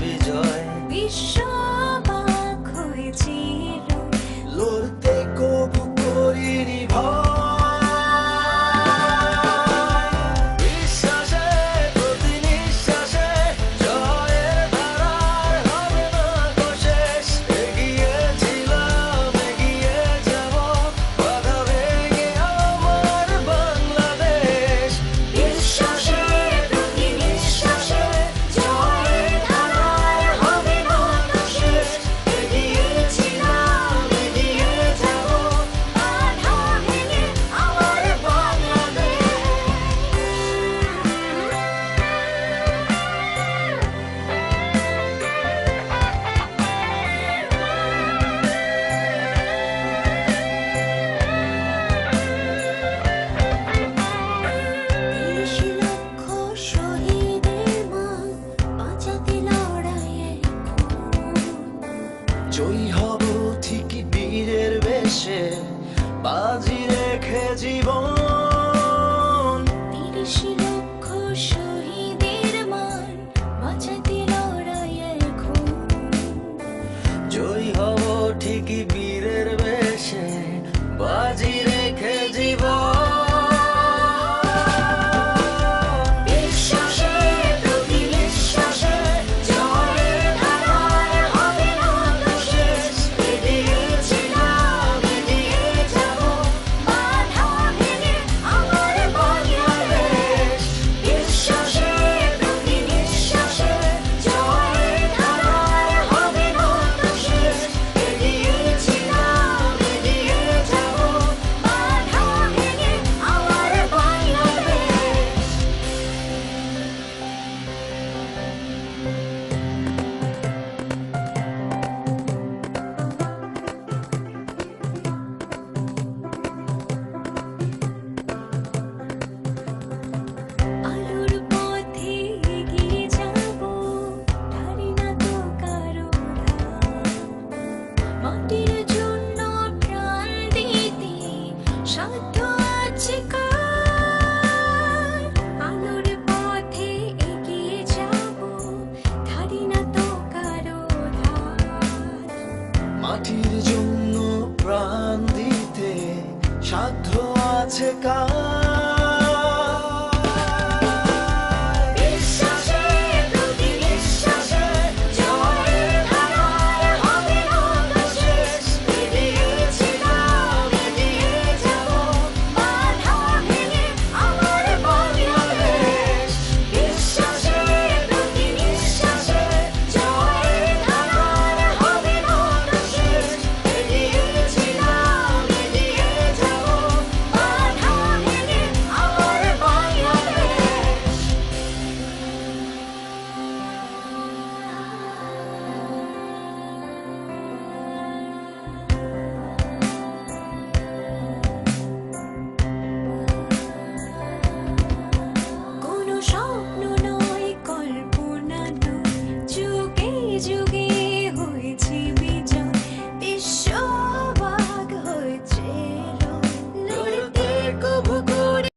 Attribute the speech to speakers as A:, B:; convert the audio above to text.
A: বিজয়
B: বিশ্ববাক হয়েছিল
A: লড়তে কবু করিনি ভয় বিশ্বাসে প্রতি নিঃশ্বাসে জয়ের ধারার হবে না তো শেষ এগিয়েছিলাম এগিয়ে যাব বাধা ভেঙে আমার বাংলাদেশ
B: বিশ্বাসে প্রতি নিঃশ্বাসে জয়ের ধারার হবে না তো শেষ এগিয়েছিলাম এগিয়ে যাব বাধা ভেঙে আমার বাংলাদেশ তিরিশ লক্ষ শহীদের মান বাঁচাতে লড়াইয়ে
A: জয়ী হব ঠিকই বীরের বেশে বাজি রেখে জীবন
B: 30 লক্ষ শহীদের মান বাঁচাতে লড়াইয়ে
A: জয়ী হব ঠিকই বীরের বেশে বাজি রেখে জীবন
B: বিশ্বাসে প্রতি নিঃশ্বাসে জয়ের ধারার হবে না তো শেষ এগিয়েছিলাম এগিয়ে যাব বাধা ভেঙে আমার বাংলাদেশ বিশ্বাসে প্রতি নিঃশ্বাসে জয়ের ধারার হবে না তো শেষ এগিয়েছিলাম এগিয়ে যাব বাধা ভেঙে আমার বাংলাদেশ আলোর পথে এগিয়ে যাব ধারি না তো কারো মাটির জন্য প্রাণ দিতে সাধ্য আছে কার আলোর পথে এগিয়ে যাব ধারি না তো কারো
A: মাটির জন্য প্রাণ দিতে সাধ্য আছে কার